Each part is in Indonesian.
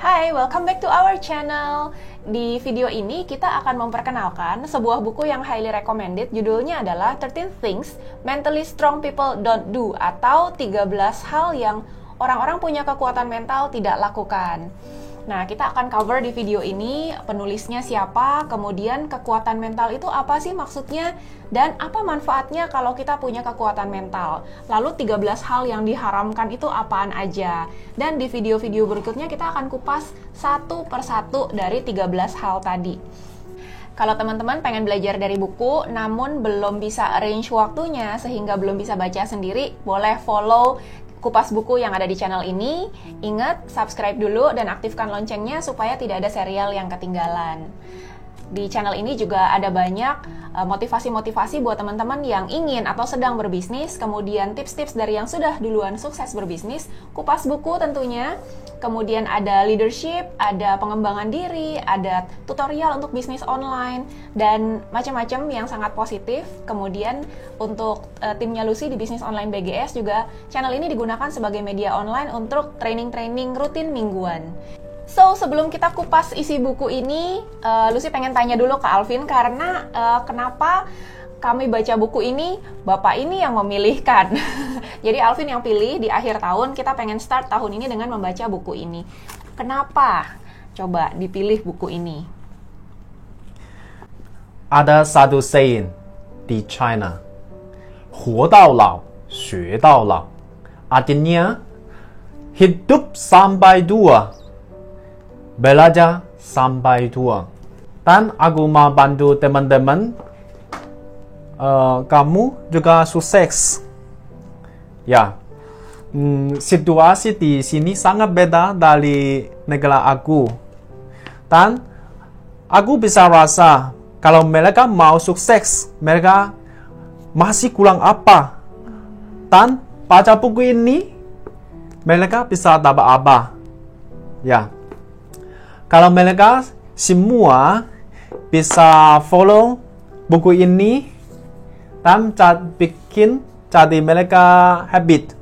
Hai, welcome back to our channel. Di video ini kita akan memperkenalkan sebuah buku yang highly recommended. Judulnya adalah 13 Things Mentally Strong People Don't Do, atau 13 hal yang orang-orang punya kekuatan mental tidak lakukan. Nah, kita akan cover di video ini penulisnya siapa, kemudian kekuatan mental itu apa sih maksudnya, dan apa manfaatnya kalau kita punya kekuatan mental. Lalu 13 hal yang diharamkan itu apaan aja. Dan di video-video berikutnya kita akan kupas satu persatu dari 13 hal tadi. Kalau teman-teman pengen belajar dari buku, namun belum bisa arrange waktunya sehingga belum bisa baca sendiri, boleh follow Kupas Buku yang ada di channel ini. Ingat, subscribe dulu dan aktifkan loncengnya supaya tidak ada serial yang ketinggalan. Di channel ini juga ada banyak motivasi-motivasi buat teman-teman yang ingin atau sedang berbisnis, kemudian tips-tips dari yang sudah duluan sukses berbisnis, kupas buku tentunya, kemudian ada leadership, ada pengembangan diri, ada tutorial untuk bisnis online, dan macam-macam yang sangat positif. Kemudian untuk timnya Lucy di Bisnis Online BGS juga channel ini digunakan sebagai media online untuk training-training rutin mingguan. So, sebelum kita kupas isi buku ini, Lucy pengen tanya dulu ke Alvin, karena kenapa kami baca buku ini, Bapak ini yang memilihkan. Jadi Alvin yang pilih di akhir tahun, kita pengen start tahun ini dengan membaca buku ini. Kenapa? Coba dipilih buku ini. Ada satu saying di China, 活到老，学到老. Artinya, hidup sampai tua, belajar sampai tua. Dan aku mau bantu teman-teman, kamu juga sukses. Ya, situasi di sini sangat beda dari negara aku. Dan aku bisa rasa kalau mereka mau sukses, mereka masih kurang apa. Dan baca buku ini, mereka bisa dapat apa. Ya, kalau mereka semua bisa follow buku ini dan bikin jadi mereka habit,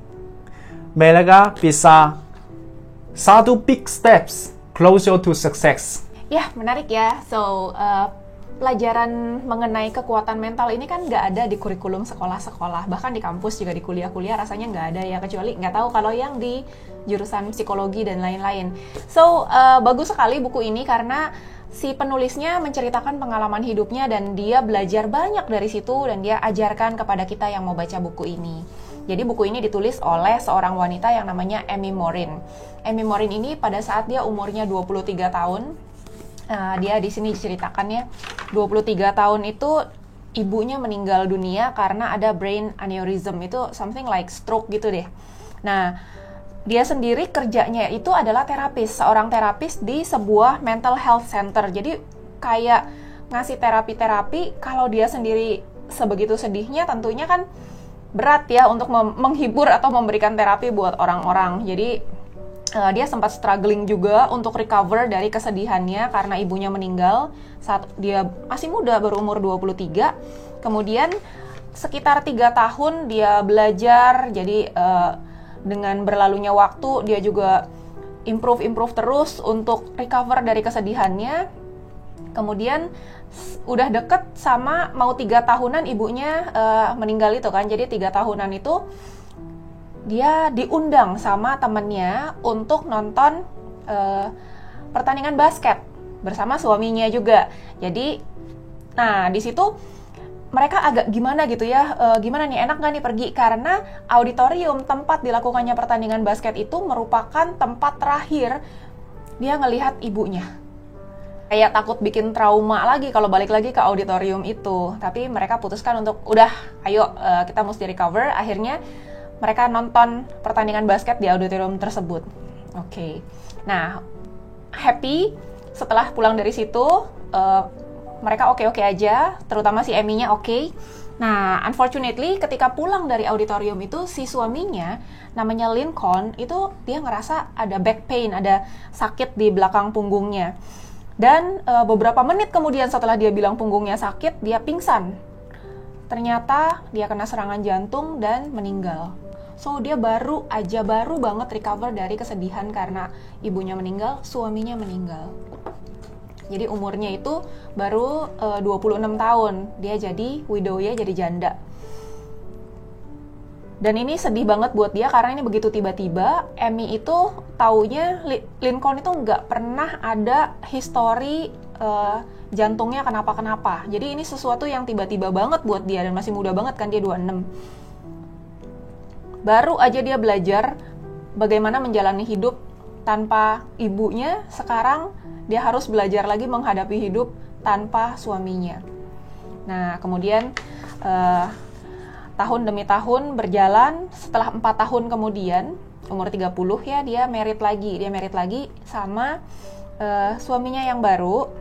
mereka bisa satu big steps closer to success. Ya, menarik ya. So, pelajaran mengenai kekuatan mental ini kan nggak ada di kurikulum sekolah-sekolah, bahkan di kampus juga, di kuliah-kuliah rasanya nggak ada ya, kecuali nggak tahu kalau yang di jurusan psikologi dan lain-lain. So, bagus sekali buku ini karena si penulisnya menceritakan pengalaman hidupnya dan dia belajar banyak dari situ dan dia ajarkan kepada kita yang mau baca buku ini. Jadi buku ini ditulis oleh seorang wanita yang namanya Amy Morin. Amy Morin ini pada saat dia umurnya 23 tahun, dia di sini diceritakan ya, 23 tahun itu ibunya meninggal dunia karena ada brain aneurysm, itu something like stroke gitu deh. Nah, dia sendiri kerjanya itu adalah terapis, seorang terapis di sebuah mental health center. Jadi kayak ngasih terapi-terapi. Kalau dia sendiri sebegitu sedihnya, tentunya kan berat ya untuk menghibur atau memberikan terapi buat orang-orang. Jadi dia sempat struggling juga untuk recover dari kesedihannya karena ibunya meninggal saat dia masih muda, berumur 23. Kemudian sekitar 3 tahun dia belajar, jadi dengan berlalunya waktu dia juga improve terus untuk recover dari kesedihannya. Kemudian udah deket sama mau 3 tahunan ibunya meninggal itu kan. Jadi 3 tahunan itu dia diundang sama temennya untuk nonton pertandingan basket bersama suaminya juga. Jadi, nah di situ mereka agak gimana gitu ya, gimana nih, enak nggak nih pergi, karena auditorium tempat dilakukannya pertandingan basket itu merupakan tempat terakhir dia ngelihat ibunya. Kayak takut bikin trauma lagi kalau balik lagi ke auditorium itu. Tapi mereka putuskan untuk, udah ayo kita mesti recover. Akhirnya mereka nonton pertandingan basket di auditorium tersebut. Oke. Nah, happy setelah pulang dari situ, mereka oke-oke aja, terutama si Amy-nya oke. Nah, unfortunately, ketika pulang dari auditorium itu, si suaminya, namanya Lincoln, itu dia ngerasa ada back pain, ada sakit di belakang punggungnya. Dan beberapa menit kemudian setelah dia bilang punggungnya sakit, dia pingsan. Ternyata dia kena serangan jantung dan meninggal. So dia baru banget recover dari kesedihan karena ibunya meninggal, suaminya meninggal. Jadi umurnya itu baru 26 tahun. Dia jadi widow, ya, jadi janda. Dan ini sedih banget buat dia karena ini begitu tiba-tiba. Amy itu taunya Lincoln itu nggak pernah ada histori jantungnya kenapa-kenapa. Jadi ini sesuatu yang tiba-tiba banget buat dia, dan masih muda banget kan, dia 26. Baru aja dia belajar bagaimana menjalani hidup tanpa ibunya, sekarang dia harus belajar lagi menghadapi hidup tanpa suaminya. Nah, kemudian tahun demi tahun berjalan. Setelah 4 tahun kemudian, umur 30 ya, dia married lagi sama suaminya yang baru,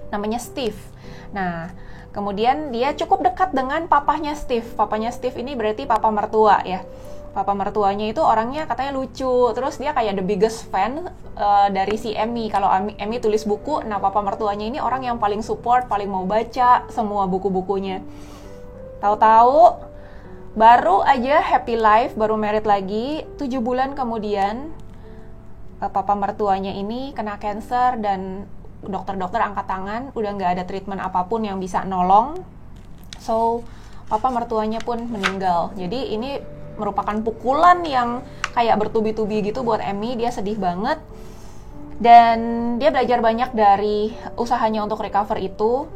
namanya Steve. Nah, kemudian dia cukup dekat dengan papahnya Steve. Papahnya Steve ini berarti papa mertua ya. Papa mertuanya itu orangnya katanya lucu. Terus dia kayak the biggest fan dari si Amy. Kalau Amy tulis buku, nah papa mertuanya ini orang yang paling support, paling mau baca semua buku-bukunya. Tahu-tahu baru aja happy life, baru married lagi, 7 bulan kemudian papa mertuanya ini kena cancer dan dokter-dokter angkat tangan, udah nggak ada treatment apapun yang bisa nolong. So, papa mertuanya pun meninggal. Jadi ini merupakan pukulan yang kayak bertubi-tubi gitu buat Amy. Dia sedih banget. Dan dia belajar banyak dari usahanya untuk recover itu.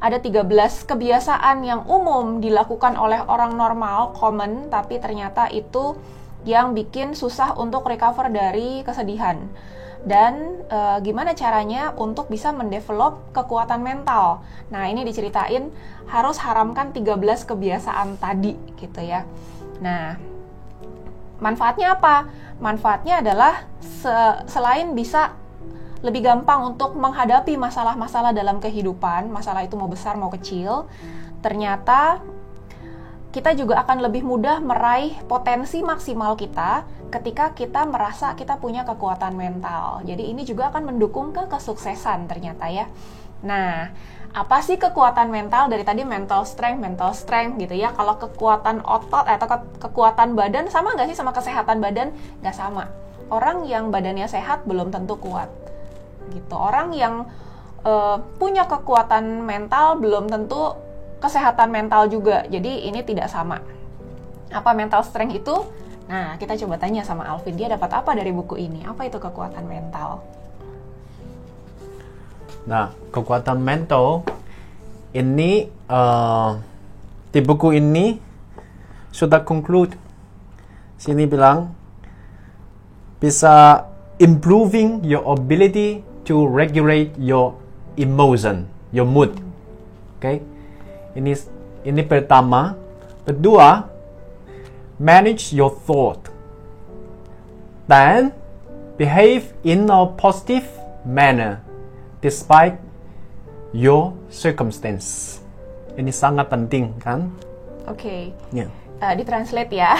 Ada 13 kebiasaan yang umum dilakukan oleh orang normal, common, tapi ternyata itu yang bikin susah untuk recover dari kesedihan. Dan gimana caranya untuk bisa mendevelop kekuatan mental. Nah, ini diceritain harus haramkan 13 kebiasaan tadi gitu ya. Nah, manfaatnya apa? Manfaatnya adalah selain bisa lebih gampang untuk menghadapi masalah-masalah dalam kehidupan, masalah itu mau besar mau kecil, ternyata kita juga akan lebih mudah meraih potensi maksimal kita ketika kita merasa kita punya kekuatan mental. Jadi ini juga akan mendukung ke kesuksesan ternyata ya. Nah, apa sih kekuatan mental? Dari tadi mental strength gitu ya. Kalau kekuatan otot atau kekuatan badan sama nggak sih sama kesehatan badan? Nggak sama. Orang yang badannya sehat belum tentu kuat. Gitu. Orang yang punya kekuatan mental belum tentu kesehatan mental juga. Jadi ini tidak sama. Apa mental strength itu? Nah, kita coba tanya sama Alvin. Dia dapat apa dari buku ini? Apa itu kekuatan mental? Nah, kekuatan mental ini di buku ini sudah conclude. Sini bilang bisa improving your ability to regulate your emotion, your mood. Okay? Ini pertama. Kedua, manage your thought. Then, behave in a positive manner despite your circumstance. Ini sangat penting, kan? Oke. Yeah. Ditranslate ya.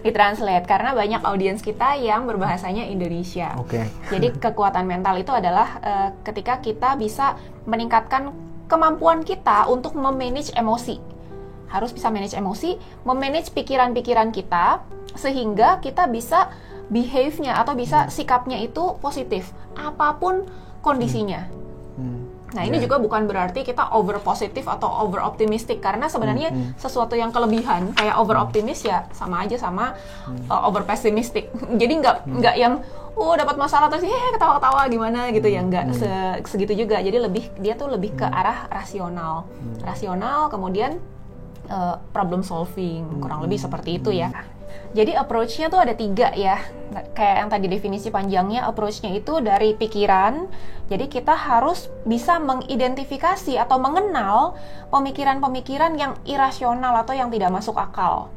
Ditranslate karena banyak audiens kita yang berbahasanya Indonesia. Okay. Jadi kekuatan mental itu adalah ketika kita bisa meningkatkan kemampuan kita untuk memanage emosi. Harus bisa manage emosi, memanage pikiran-pikiran kita sehingga kita bisa behave-nya atau bisa sikapnya itu positif apapun kondisinya. Nah, ini juga bukan berarti kita over positif atau over optimistic karena sebenarnya sesuatu yang kelebihan kayak over optimis ya sama aja sama over pessimistic. Jadi nggak yang dapat masalah terus ketawa-ketawa gimana gitu ya, nggak segitu juga. Jadi dia tuh lebih ke arah rasional. Rasional kemudian problem solving, kurang lebih seperti itu ya. Jadi approach-nya tuh ada 3 ya. Kayak yang tadi definisi panjangnya, approach-nya itu dari pikiran. Jadi kita harus bisa mengidentifikasi atau mengenal pemikiran-pemikiran yang irasional atau yang tidak masuk akal.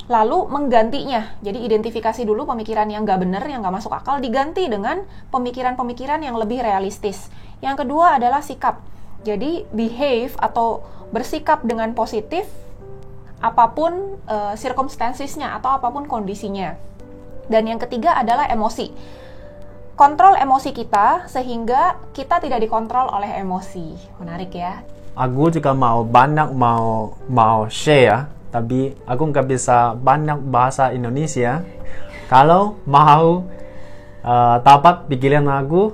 Lalu menggantinya. Jadi identifikasi dulu pemikiran yang nggak benar, yang nggak masuk akal, diganti dengan pemikiran-pemikiran yang lebih realistis. Yang kedua adalah sikap. Jadi behave atau bersikap dengan positif apapun circumstances-nya atau apapun kondisinya. Dan yang ketiga adalah emosi. Kontrol emosi kita sehingga kita tidak dikontrol oleh emosi. Menarik ya. Aku juga mau share tapi aku nggak bisa banyak bahasa Indonesia. Kalau mau dapat pikiran aku,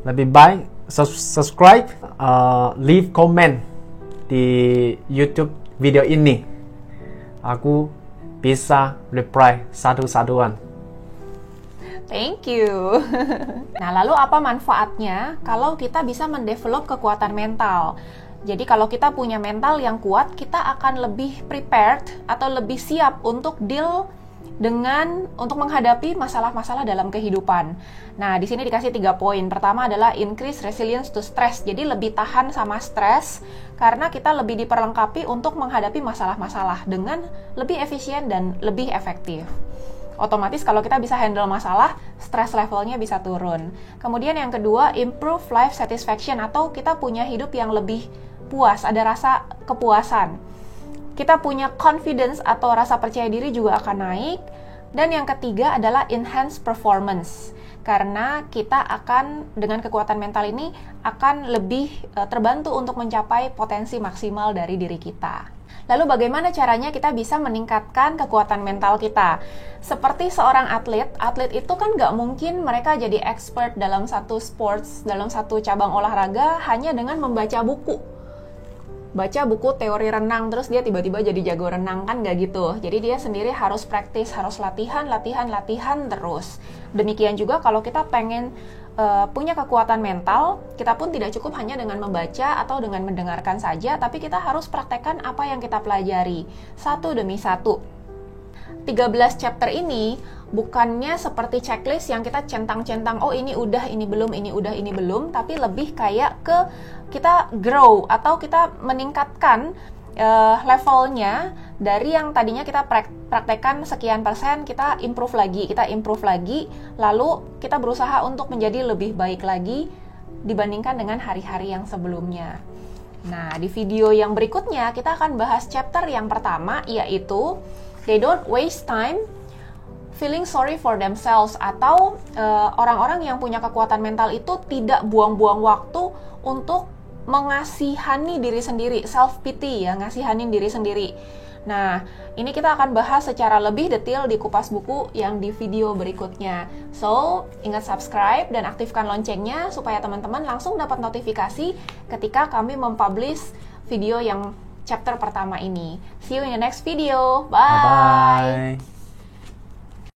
lebih baik subscribe, leave comment di YouTube video ini. Aku bisa reply satu-satuan. Thank you. Nah, lalu apa manfaatnya kalau kita bisa mendevelop kekuatan mental? Jadi kalau kita punya mental yang kuat, kita akan lebih prepared atau lebih siap untuk untuk menghadapi masalah-masalah dalam kehidupan. Nah, di sini dikasih 3 poin. Pertama adalah increase resilience to stress. Jadi lebih tahan sama stres karena kita lebih diperlengkapi untuk menghadapi masalah-masalah dengan lebih efisien dan lebih efektif. Otomatis kalau kita bisa handle masalah, stress levelnya bisa turun. Kemudian yang kedua, improve life satisfaction atau kita punya hidup yang lebih puas, ada rasa kepuasan. Kita punya confidence atau rasa percaya diri juga akan naik. Dan yang ketiga adalah enhance performance. Karena kita akan dengan kekuatan mental ini akan lebih terbantu untuk mencapai potensi maksimal dari diri kita. Lalu bagaimana caranya kita bisa meningkatkan kekuatan mental kita? Seperti seorang atlet itu kan nggak mungkin mereka jadi expert dalam satu sports, dalam satu cabang olahraga hanya dengan membaca buku. Baca buku teori renang, terus dia tiba-tiba jadi jago renang, kan nggak gitu. Jadi dia sendiri harus praktis, harus latihan terus. Demikian juga kalau kita pengen punya kekuatan mental, kita pun tidak cukup hanya dengan membaca atau dengan mendengarkan saja, tapi kita harus praktekkan apa yang kita pelajari, satu demi satu. 13 chapter ini bukannya seperti checklist yang kita centang-centang, oh ini udah, ini belum, ini udah, ini belum, tapi lebih kayak ke kita grow atau kita meningkatkan levelnya dari yang tadinya kita praktekkan sekian persen, kita improve lagi, lalu kita berusaha untuk menjadi lebih baik lagi dibandingkan dengan hari-hari yang sebelumnya. Nah, di video yang berikutnya kita akan bahas chapter yang pertama, yaitu they don't waste time feeling sorry for themselves, atau orang-orang yang punya kekuatan mental itu tidak buang-buang waktu untuk mengasihani diri sendiri, self-pity ya, ngasihanin diri sendiri. Nah, ini kita akan bahas secara lebih detail di Kupas Buku yang di video berikutnya. So, ingat subscribe dan aktifkan loncengnya supaya teman-teman langsung dapat notifikasi ketika kami mempublish video yang chapter pertama ini. See you in the next video. Bye! Bye-bye.